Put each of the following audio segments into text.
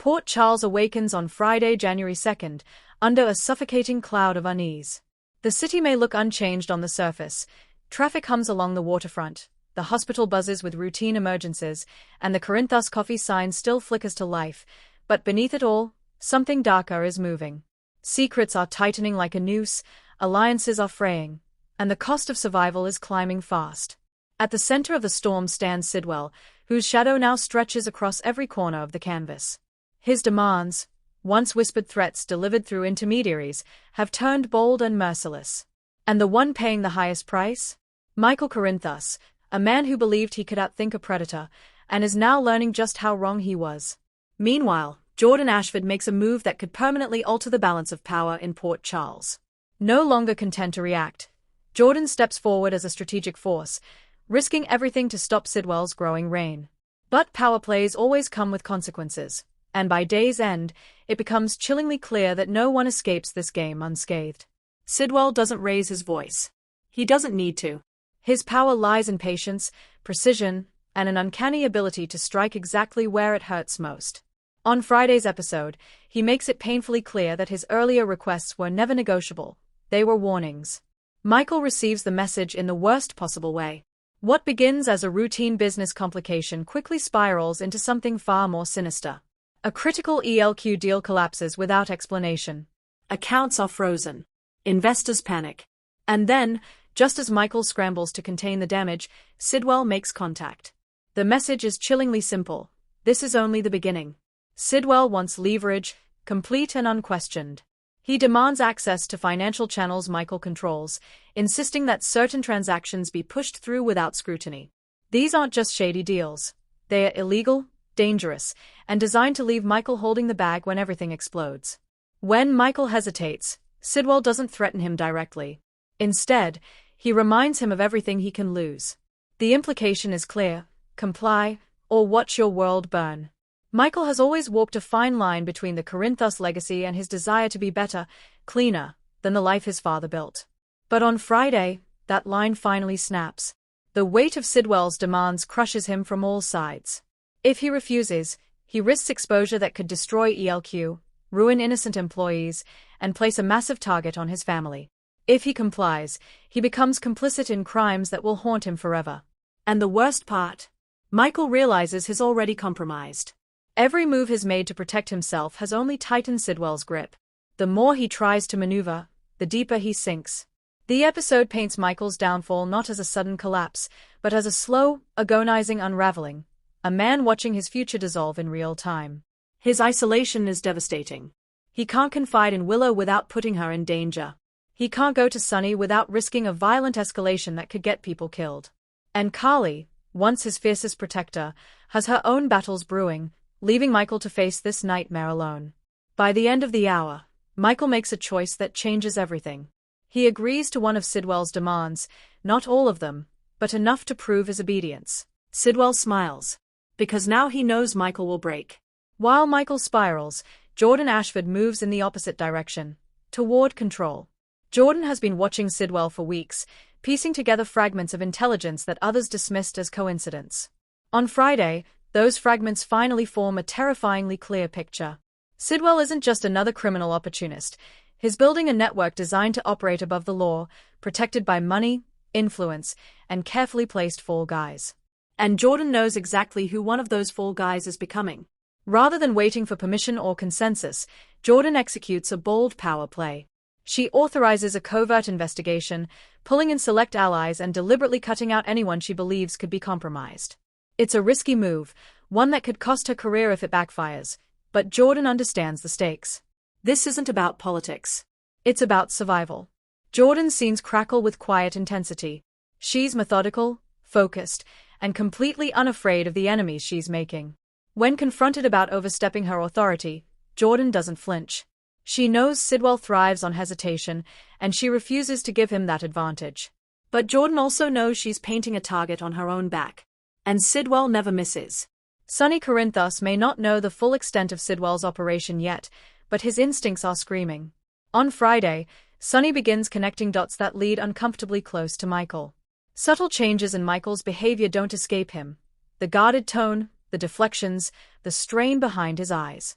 Port Charles awakens on Friday, January 2nd, under a suffocating cloud of unease. The city may look unchanged on the surface. Traffic hums along the waterfront, the hospital buzzes with routine emergencies, and the Corinthos coffee sign still flickers to life, but beneath it all, something darker is moving. Secrets are tightening like a noose, alliances are fraying, and the cost of survival is climbing fast. At the center of the storm stands Sidwell, whose shadow now stretches across every corner of the canvas. His demands, once whispered threats delivered through intermediaries, have turned bold and merciless. And the one paying the highest price? Michael Corinthos, a man who believed he could outthink a predator, and is now learning just how wrong he was. Meanwhile, Jordan Ashford makes a move that could permanently alter the balance of power in Port Charles. No longer content to react, Jordan steps forward as a strategic force, risking everything to stop Sidwell's growing reign. But power plays always come with consequences, and by day's end, it becomes chillingly clear that no one escapes this game unscathed. Sidwell doesn't raise his voice. He doesn't need to. His power lies in patience, precision, and an uncanny ability to strike exactly where it hurts most. On Friday's episode, he makes it painfully clear that his earlier requests were never negotiable. They were warnings. Michael receives the message in the worst possible way. What begins as a routine business complication quickly spirals into something far more sinister. A critical ELQ deal collapses without explanation. Accounts are frozen. Investors panic. And then, just as Michael scrambles to contain the damage, Sidwell makes contact. The message is chillingly simple. This is only the beginning. Sidwell wants leverage, complete and unquestioned. He demands access to financial channels Michael controls, insisting that certain transactions be pushed through without scrutiny. These aren't just shady deals. They are illegal, dangerous, and designed to leave Michael holding the bag when everything explodes. When Michael hesitates, Sidwell doesn't threaten him directly. Instead, he reminds him of everything he can lose. The implication is clear: comply, or watch your world burn. Michael has always walked a fine line between the Corinthos legacy and his desire to be better, cleaner, than the life his father built. But on Friday, that line finally snaps. The weight of Sidwell's demands crushes him from all sides. If he refuses, he risks exposure that could destroy ELQ, ruin innocent employees, and place a massive target on his family. If he complies, he becomes complicit in crimes that will haunt him forever. And the worst part? Michael realizes he's already compromised. Every move he's made to protect himself has only tightened Sidwell's grip. The more he tries to maneuver, the deeper he sinks. The episode paints Michael's downfall not as a sudden collapse, but as a slow, agonizing unraveling, a man watching his future dissolve in real time. His isolation is devastating. He can't confide in Willow without putting her in danger. He can't go to Sunny without risking a violent escalation that could get people killed. And Carly, once his fiercest protector, has her own battles brewing, leaving Michael to face this nightmare alone. By the end of the hour, Michael makes a choice that changes everything. He agrees to one of Sidwell's demands, not all of them, but enough to prove his obedience. Sidwell smiles, because now he knows Michael will break. While Michael spirals, Jordan Ashford moves in the opposite direction, toward control. Jordan has been watching Sidwell for weeks, piecing together fragments of intelligence that others dismissed as coincidence. On Friday, those fragments finally form a terrifyingly clear picture. Sidwell isn't just another criminal opportunist. He's building a network designed to operate above the law, protected by money, influence, and carefully placed fall guys. And Jordan knows exactly who one of those fall guys is becoming. Rather than waiting for permission or consensus, Jordan executes a bold power play. She authorizes a covert investigation, pulling in select allies and deliberately cutting out anyone she believes could be compromised. It's a risky move, one that could cost her career if it backfires, but Jordan understands the stakes. This isn't about politics. It's about survival. Jordan's scenes crackle with quiet intensity. She's methodical, focused, and completely unafraid of the enemies she's making. When confronted about overstepping her authority, Jordan doesn't flinch. She knows Sidwell thrives on hesitation, and she refuses to give him that advantage. But Jordan also knows she's painting a target on her own back. And Sidwell never misses. Sonny Corinthos may not know the full extent of Sidwell's operation yet, but his instincts are screaming. On Friday, Sonny begins connecting dots that lead uncomfortably close to Michael. Subtle changes in Michael's behavior don't escape him. The guarded tone, the deflections, the strain behind his eyes.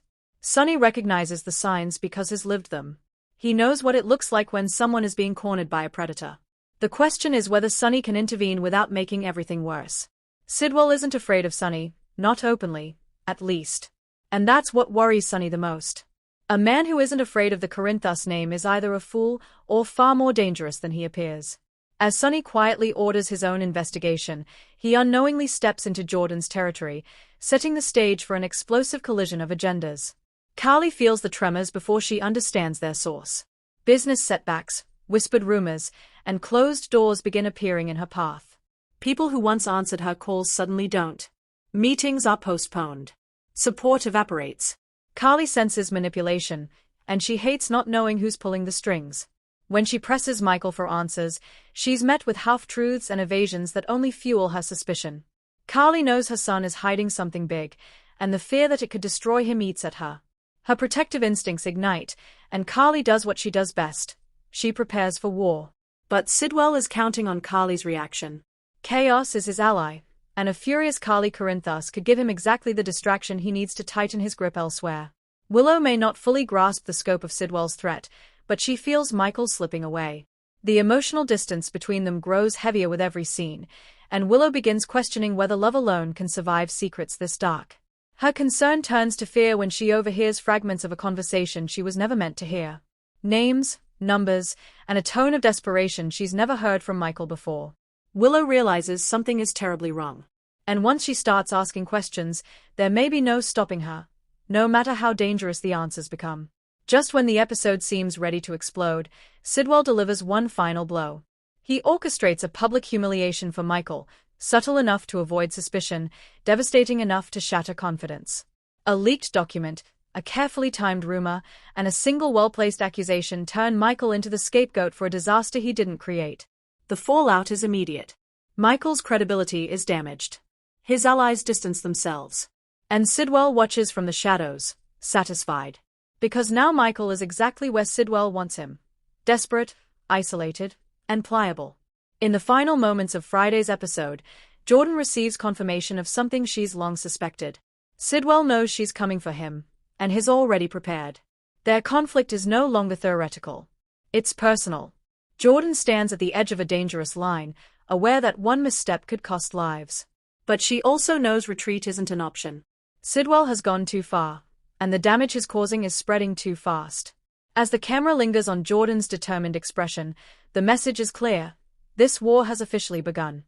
Sunny recognizes the signs because he's lived them. He knows what it looks like when someone is being cornered by a predator. The question is whether Sunny can intervene without making everything worse. Sidwell isn't afraid of Sunny, not openly, at least. And that's what worries Sunny the most. A man who isn't afraid of the Corinthos name is either a fool or far more dangerous than he appears. As Sunny quietly orders his own investigation, he unknowingly steps into Jordan's territory, setting the stage for an explosive collision of agendas. Carly feels the tremors before she understands their source. Business setbacks, whispered rumors, and closed doors begin appearing in her path. People who once answered her calls suddenly don't. Meetings are postponed. Support evaporates. Carly senses manipulation, and she hates not knowing who's pulling the strings. When she presses Michael for answers, she's met with half-truths and evasions that only fuel her suspicion. Carly knows her son is hiding something big, and the fear that it could destroy him eats at her. Her protective instincts ignite, and Carly does what she does best. She prepares for war. But Sidwell is counting on Carly's reaction. Chaos is his ally, and a furious Carly Corinthos could give him exactly the distraction he needs to tighten his grip elsewhere. Willow may not fully grasp the scope of Sidwell's threat, but she feels Michael slipping away. The emotional distance between them grows heavier with every scene, and Willow begins questioning whether love alone can survive secrets this dark. Her concern turns to fear when she overhears fragments of a conversation she was never meant to hear. Names, numbers, and a tone of desperation she's never heard from Michael before. Willow realizes something is terribly wrong. And once she starts asking questions, there may be no stopping her, no matter how dangerous the answers become. Just when the episode seems ready to explode, Sidwell delivers one final blow. He orchestrates a public humiliation for Michael, subtle enough to avoid suspicion, devastating enough to shatter confidence. A leaked document, a carefully timed rumor, and a single well-placed accusation turn Michael into the scapegoat for a disaster he didn't create. The fallout is immediate. Michael's credibility is damaged. His allies distance themselves. And Sidwell watches from the shadows, satisfied. Because now Michael is exactly where Sidwell wants him. Desperate, isolated, and pliable. In the final moments of Friday's episode, Jordan receives confirmation of something she's long suspected. Sidwell knows she's coming for him, and he's already prepared. Their conflict is no longer theoretical. It's personal. Jordan stands at the edge of a dangerous line, aware that one misstep could cost lives. But she also knows retreat isn't an option. Sidwell has gone too far, and the damage he's causing is spreading too fast. As the camera lingers on Jordan's determined expression, the message is clear. This war has officially begun.